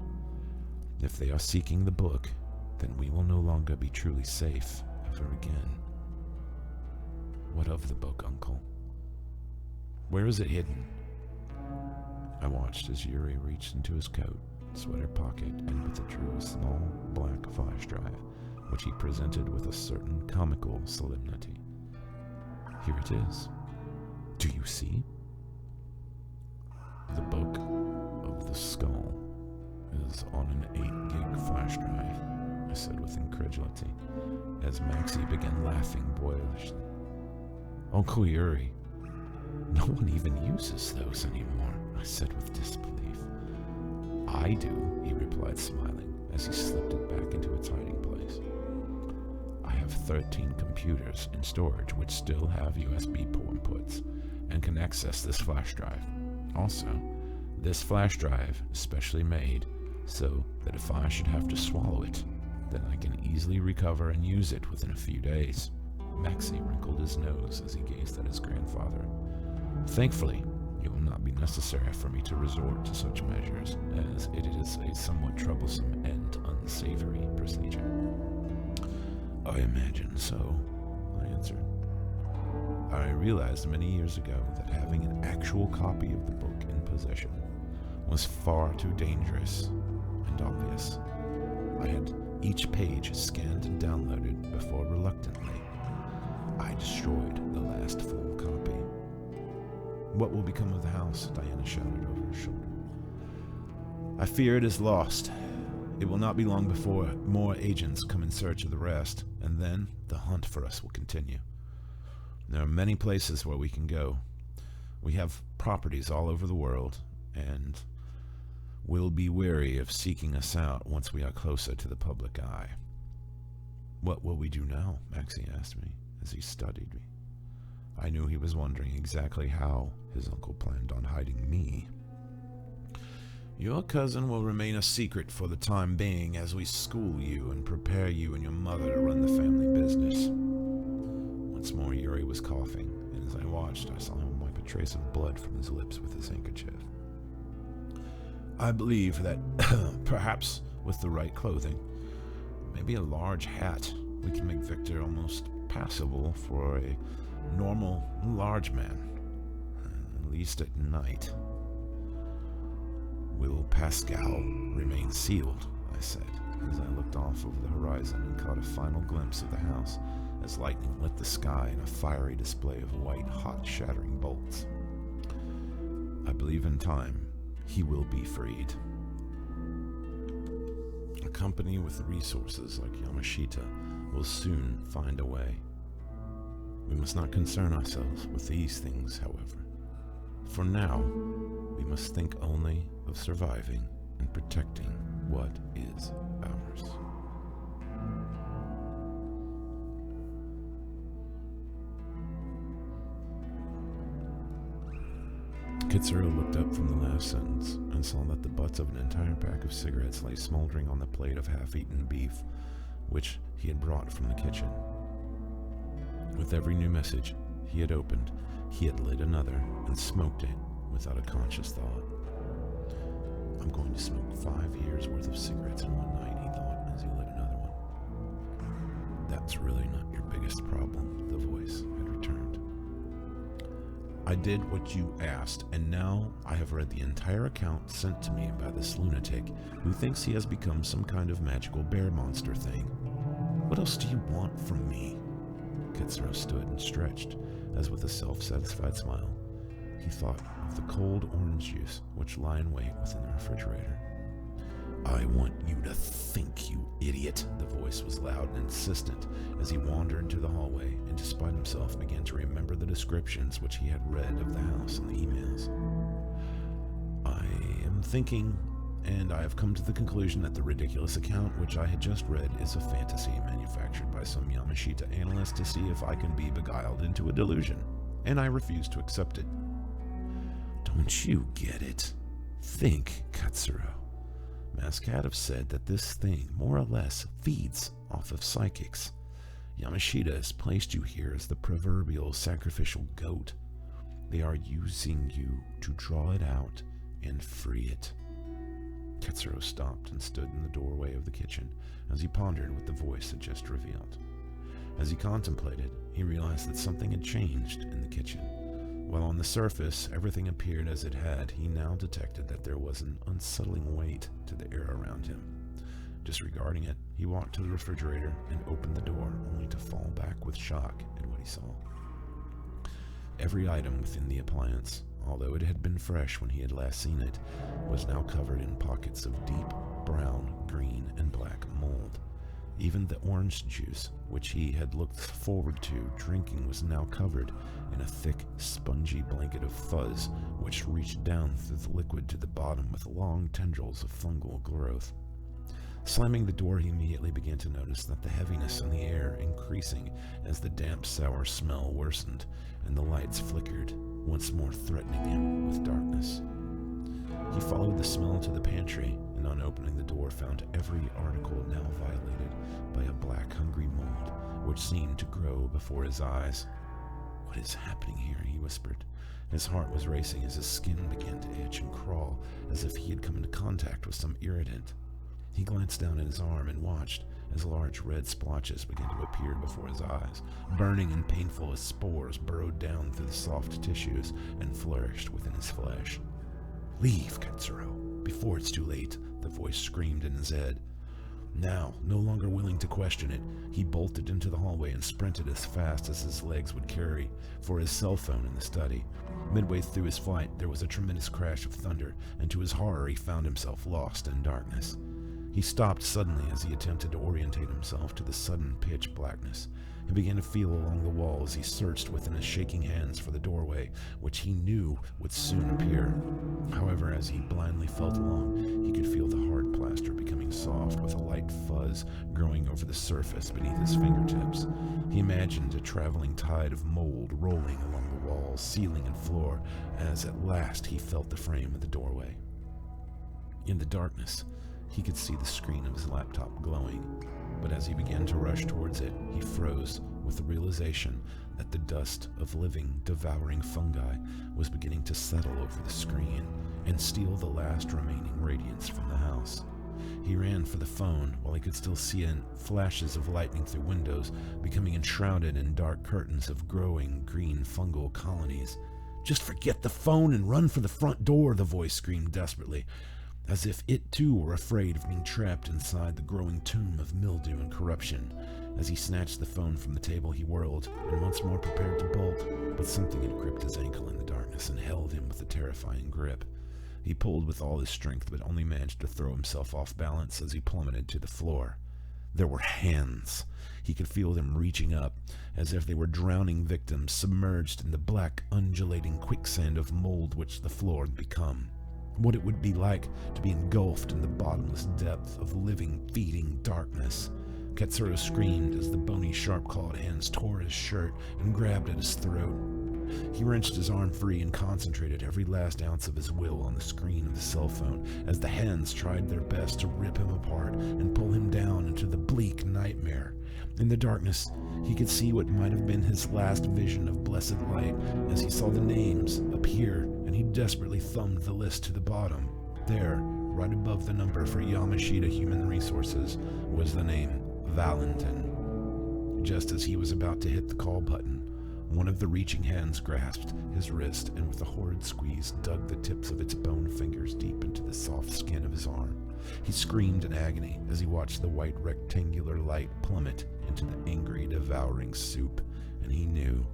If they are seeking the book, then we will no longer be truly safe ever again." "What of the book, Uncle? Where is it hidden?" I watched as Yuri reached into his coat, sweater pocket, and withdrew a small black flash drive, which he presented with a certain comical solemnity. "Here it is. Do you see? The book of the skull is on an 8-gig flash drive," I said with incredulity, as Maxie began laughing boyishly. "Uncle Yuri, no one even uses those anymore," I said with disbelief. "I do," he replied, smiling, as he slipped it back into its hiding place. "I have 13 computers in storage which still have USB port inputs and can access this flash drive. Also, this flash drive is specially made so that if I should have to swallow it, then I can easily recover and use it within a few days." Maxie wrinkled his nose as he gazed at his grandfather. "Thankfully, it will not be necessary for me to resort to such measures, as it is a somewhat troublesome and unsavory procedure." "I imagine so," I answered. I realized many years ago that having an actual copy of the book in possession was far too dangerous and obvious. I had each page scanned and downloaded before reluctantly I destroyed the last full copy. "What will become of the house?" Diana shouted over her shoulder. "I fear it is lost. It will not be long before more agents come in search of the rest, and then the hunt for us will continue. There are many places where we can go. We have properties all over the world, and will be wary of seeking us out once we are closer to the public eye." "What will we do now?" Maxie asked me as he studied me. I knew he was wondering exactly how his uncle planned on hiding me. "Your cousin will remain a secret for the time being as we school you and prepare you and your mother to run the family business." Once more Yuri was coughing, and as I watched, I saw him wipe a trace of blood from his lips with his handkerchief. "I believe that perhaps with the right clothing, maybe a large hat, we can make Victor almost passable for a normal large man, at least at night." Will Pascal remain sealed? I said, as I looked off over the horizon and caught a final glimpse of the house as lightning lit the sky in a fiery display of white, hot, shattering bolts. I believe in time he will be freed. A company with resources like Yamashita will soon find a way. We must not concern ourselves with these things, however. For now, we must think only of surviving and protecting what is ours. Kitsuro looked up from the last sentence and saw that the butts of an entire pack of cigarettes lay smoldering on the plate of half-eaten beef, which he had brought from the kitchen. With every new message he had opened, he had lit another and smoked it without a conscious thought. I'm going to smoke 5 years worth of cigarettes in one night, he thought as he lit another one. That's really not your biggest problem, the voice had returned. I did what you asked, and now I have read the entire account sent to me by this lunatic who thinks he has become some kind of magical bear monster thing. What else do you want from me? Kitsuro stood and stretched, as with a self-satisfied smile, he thought of the cold orange juice which lay in wait within the refrigerator. I want you to think, you idiot, the voice was loud and insistent as he wandered into the hallway and despite himself began to remember the descriptions which he had read of the house in the emails. I am thinking, and I have come to the conclusion that the ridiculous account which I had just read is a fantasy manufactured by some Yamashita analyst to see if I can be beguiled into a delusion, and I refuse to accept it. Don't you get it? Think, Katsuro. Maskhadov said that this thing, more or less, feeds off of psychics. Yamashita has placed you here as the proverbial sacrificial goat. They are using you to draw it out and free it. Katsuro stopped and stood in the doorway of the kitchen as he pondered what the voice had just revealed. As he contemplated, he realized that something had changed in the kitchen. While on the surface everything appeared as it had, he now detected that there was an unsettling weight to the air around him. Disregarding it, he walked to the refrigerator and opened the door, only to fall back with shock at what he saw. Every item within the appliance, although it had been fresh when he had last seen it, was now covered in pockets of deep brown, green, and black mold. Even the orange juice, which he had looked forward to drinking, was now covered in a thick, spongy blanket of fuzz, which reached down through the liquid to the bottom with long tendrils of fungal growth. Slamming the door, he immediately began to notice that the heaviness in the air increasing as the damp, sour smell worsened, and the lights flickered, once more threatening him with darkness. He followed the smell to the pantry, and on opening the door found every article now violated by a black, hungry mold, which seemed to grow before his eyes. What is happening here? He whispered. His heart was racing as his skin began to itch and crawl, as if he had come into contact with some irritant. He glanced down at his arm and watched as large red splotches began to appear before his eyes, burning and painful as spores burrowed down through the soft tissues and flourished within his flesh. Leave, Katsuro, before it's too late, the voice screamed in his head. Now, no longer willing to question it, he bolted into the hallway and sprinted as fast as his legs would carry for his cell phone in the study. Midway through his flight, there was a tremendous crash of thunder, and to his horror he found himself lost in darkness. He stopped suddenly as he attempted to orientate himself to the sudden pitch blackness. He began to feel along the wall as he searched within his shaking hands for the doorway, which he knew would soon appear. However, as he blindly felt along, he could feel the hard plaster becoming soft with a light fuzz growing over the surface beneath his fingertips. He imagined a traveling tide of mold rolling along the walls, ceiling, and floor, as at last he felt the frame of the doorway. In the darkness, he could see the screen of his laptop glowing, but as he began to rush towards it, he froze with the realization that the dust of living, devouring fungi was beginning to settle over the screen and steal the last remaining radiance from the house. He ran for the phone while he could still see in flashes of lightning through windows, becoming enshrouded in dark curtains of growing green fungal colonies. Just forget the phone and run for the front door, the voice screamed desperately. as if it too were afraid of being trapped inside the growing tomb of mildew and corruption. As he snatched the phone from the table, he whirled, and once more prepared to bolt, but something had gripped his ankle in the darkness and held him with a terrifying grip. He pulled with all his strength, but only managed to throw himself off balance as he plummeted to the floor. There were hands. He could feel them reaching up, as if they were drowning victims submerged in the black, undulating quicksand of mold which the floor had become. What it would be like to be engulfed in the bottomless depth of living, feeding darkness. Katsuro screamed as the bony, sharp-clawed hands tore his shirt and grabbed at his throat. He wrenched his arm free and concentrated every last ounce of his will on the screen of the cell phone as the hands tried their best to rip him apart and pull him down into the bleak nightmare. In the darkness, he could see what might have been his last vision of blessed light as he saw the names appear, and he desperately thumbed the list to the bottom. There, right above the number for Yamashita Human Resources, was the name Valentin. Just as he was about to hit the call button, one of the reaching hands grasped his wrist and with a horrid squeeze dug the tips of its bone fingers deep into the soft skin of his arm. He screamed in agony as he watched the white rectangular light plummet into the angry, devouring soup, and he knew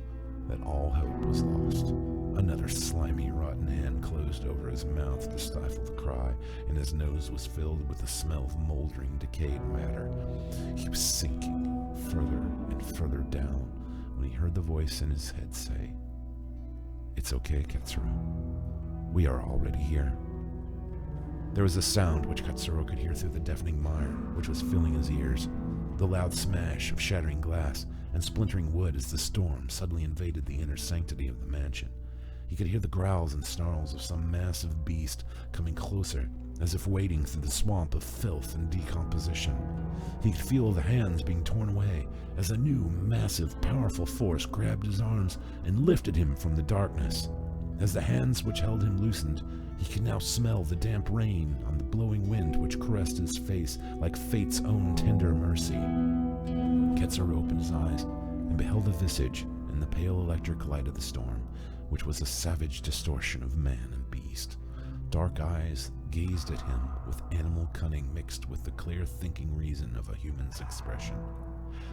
that all hope was lost. Another slimy, rotten hand closed over his mouth to stifle the cry, and his nose was filled with the smell of moldering, decayed matter. He was sinking further and further down when he heard the voice in his head say, "It's okay, Katsuro. We are already here." There was a sound which Katsuro could hear through the deafening mire which was filling his ears, the loud smash of shattering glass and splintering wood as the storm suddenly invaded the inner sanctity of the mansion. He could hear the growls and snarls of some massive beast coming closer, as if wading through the swamp of filth and decomposition. He could feel the hands being torn away as a new, massive, powerful force grabbed his arms and lifted him from the darkness. As the hands which held him loosened, he could now smell the damp rain on the blowing wind which caressed his face like fate's own tender mercy. Katsuro opened his eyes and beheld a visage in the pale electric light of the storm, which was a savage distortion of man and beast. Dark eyes gazed at him with animal cunning mixed with the clear thinking reason of a human's expression.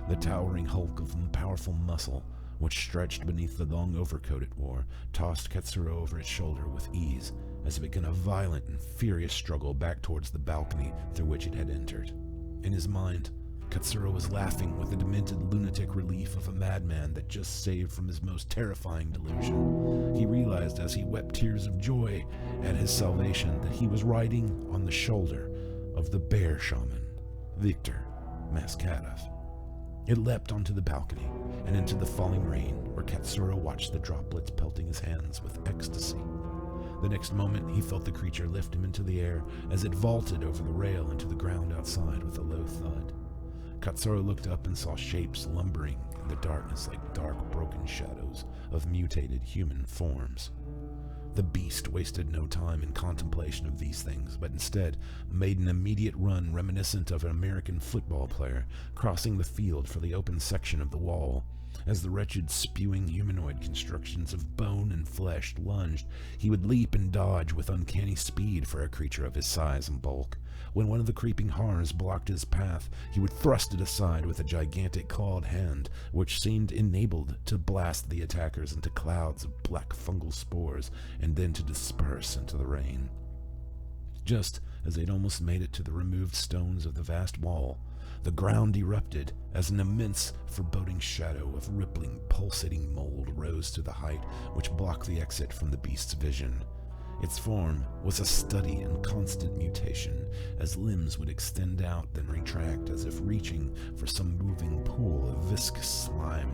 The towering hulk of powerful muscle, which stretched beneath the long overcoat it wore, tossed Katsuro over its shoulder with ease, as if it began a violent and furious struggle back towards the balcony through which it had entered. In his mind, Katsuro was laughing with the demented lunatic relief of a madman that just saved from his most terrifying delusion. He realized as he wept tears of joy at his salvation that he was riding on the shoulder of the bear shaman, Victor Maskhadov. It leapt onto the balcony and into the falling rain, where Katsuro watched the droplets pelting his hands with ecstasy. The next moment, he felt the creature lift him into the air as it vaulted over the rail into the ground outside with a low thud. Katsuro looked up and saw shapes lumbering in the darkness like dark, broken shadows of mutated human forms. The beast wasted no time in contemplation of these things, but instead made an immediate run reminiscent of an American football player crossing the field for the open section of the wall. As the wretched, spewing humanoid constructions of bone and flesh lunged, he would leap and dodge with uncanny speed for a creature of his size and bulk. When one of the creeping horrors blocked his path, he would thrust it aside with a gigantic clawed hand, which seemed enabled to blast the attackers into clouds of black fungal spores and then to disperse into the rain. Just as they'd almost made it to the removed stones of the vast wall, the ground erupted as an immense, foreboding shadow of rippling, pulsating mold rose to the height which blocked the exit from the beast's vision. Its form was a study in constant mutation, as limbs would extend out then retract as if reaching for some moving pool of viscous slime.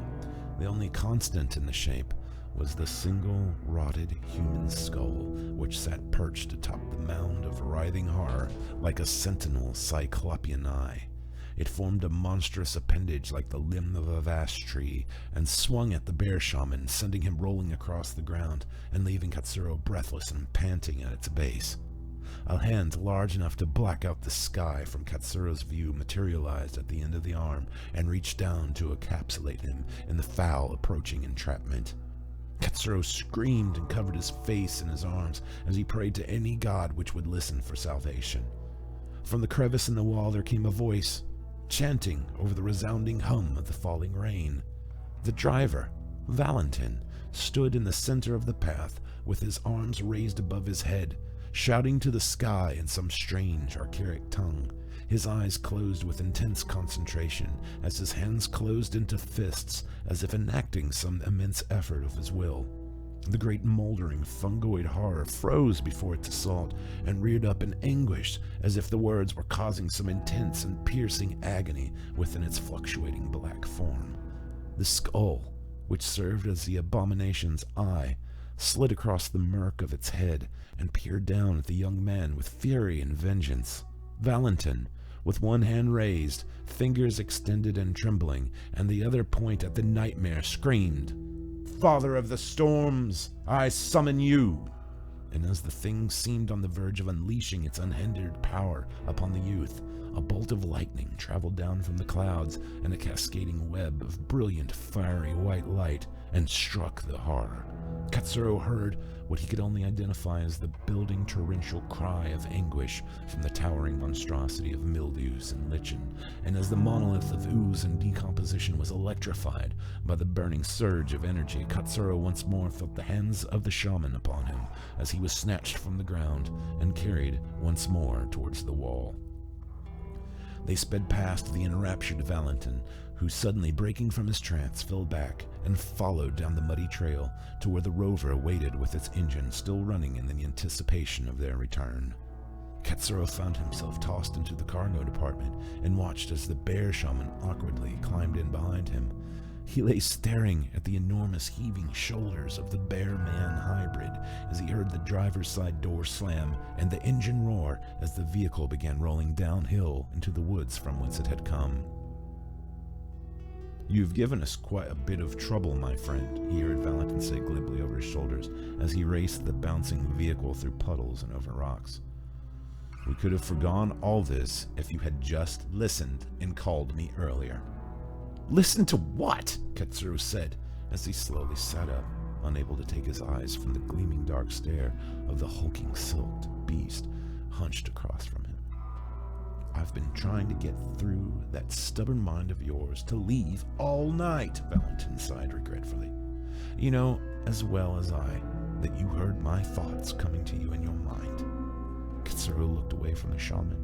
The only constant in the shape was the single rotted human skull which sat perched atop the mound of writhing horror like a sentinel cyclopean eye. It formed a monstrous appendage like the limb of a vast tree, and swung at the bear shaman, sending him rolling across the ground and leaving Katsuro breathless and panting at its base. A hand large enough to black out the sky from Katsuro's view materialized at the end of the arm and reached down to encapsulate him in the foul approaching entrapment. Katsuro screamed and covered his face in his arms as he prayed to any god which would listen for salvation. From the crevice in the wall there came a voice, chanting over the resounding hum of the falling rain. The driver, Valentin, stood in the center of the path with his arms raised above his head, shouting to the sky in some strange archaic tongue. His eyes closed with intense concentration as his hands closed into fists as if enacting some immense effort of his will. The great moldering fungoid horror froze before its assault and reared up in anguish as if the words were causing some intense and piercing agony within its fluctuating black form. The skull, which served as the abomination's eye, slid across the murk of its head and peered down at the young man with fury and vengeance. Valentin, with one hand raised, fingers extended and trembling, and the other point at the nightmare, screamed, "Father of the storms, I summon you!" And as the thing seemed on the verge of unleashing its unhindered power upon the youth, a bolt of lightning traveled down from the clouds in a cascading web of brilliant, fiery white light and struck the horror. Katsuro heard what he could only identify as the building torrential cry of anguish from the towering monstrosity of mildews and lichen, and as the monolith of ooze and decomposition was electrified by the burning surge of energy, Katsuro once more felt the hands of the shaman upon him as he was snatched from the ground and carried once more towards the wall. They sped past the enraptured Valentin, who, suddenly breaking from his trance, fell back and followed down the muddy trail to where the rover waited with its engine still running in the anticipation of their return. Katsuro found himself tossed into the cargo department and watched as the bear shaman awkwardly climbed in behind him. He lay staring at the enormous heaving shoulders of the bear-man hybrid as he heard the driver's side door slam and the engine roar as the vehicle began rolling downhill into the woods from whence it had come. "You've given us quite a bit of trouble, my friend," he heard Valentin say glibly over his shoulders as he raced the bouncing vehicle through puddles and over rocks. "We could have forgone all this if you had just listened and called me earlier." "Listen to what?" Katsuro said as he slowly sat up, unable to take his eyes from the gleaming dark stare of the hulking silked beast hunched across from him. "I've been trying to get through that stubborn mind of yours to leave all night," Valentin sighed regretfully. "You know as well as I that you heard my thoughts coming to you in your mind." Katsuro looked away from the shaman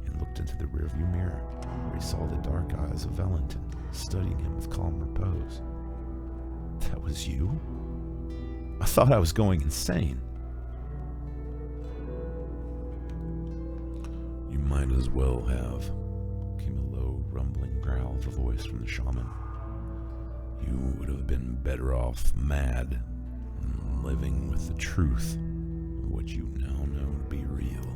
and looked into the rearview mirror, where he saw the dark eyes of Valentin studying him with calm repose. "That was you? I thought I was going insane." "You might as well have," came a low, rumbling growl of a voice from the shaman. "You would have been better off mad than living with the truth of what you now know to be real."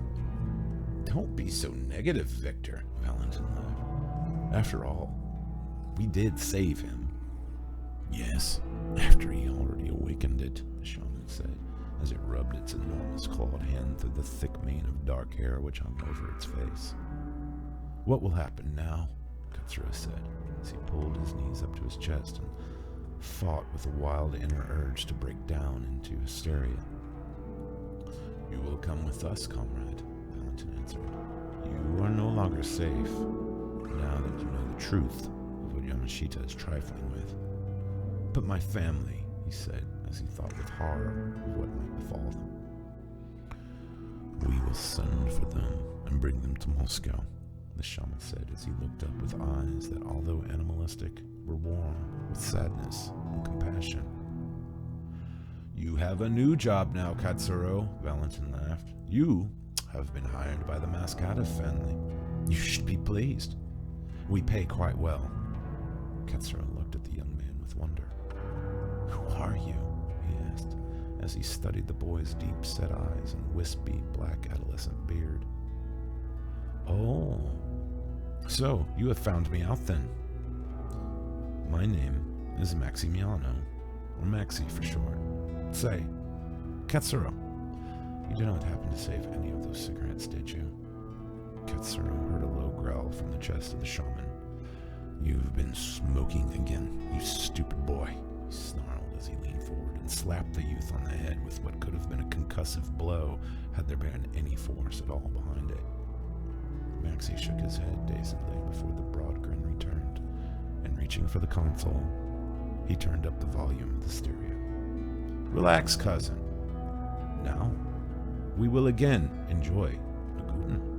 "Don't be so negative, Victor," Valentin laughed. "After all, we did save him." "Yes, after he already awakened it," the shaman said, as it rubbed its enormous clawed hand through the thick mane of dark hair which hung over its face. "What will happen now?" Katsuro said, as he pulled his knees up to his chest and fought with a wild inner urge to break down into hysteria. "You will come with us, comrade," Valentin answered. "You are no longer safe, now that you know the truth of what Yamashita is trifling with." "But my family," he said, as he thought with horror of what might befall them. "We will send for them and bring them to Moscow," the shaman said as he looked up with eyes that, although animalistic, were warm with sadness and compassion. "You have a new job now, Katsuro," Valentin laughed. "You have been hired by the Maskhadov family. You should be pleased. We pay quite well." Katsuro looked at the young man with wonder. "Who are you?" he asked, as he studied the boy's deep-set eyes and wispy black adolescent beard. "Oh, so you have found me out then." "My name is Maximiano, or Maxi for short. Say, Katsuro, you did not happen to save any of those cigarettes, did you?" Katsuro heard a low growl from the chest of the shaman. "You've been smoking again, you stupid boy," he snarled as he leaned forward and slapped the youth on the head with what could have been a concussive blow had there been any force at all behind it. Maxie shook his head dazedly before the broad grin returned, and reaching for the console, he turned up the volume of the stereo. "Relax, cousin. Now, we will again enjoy a guten."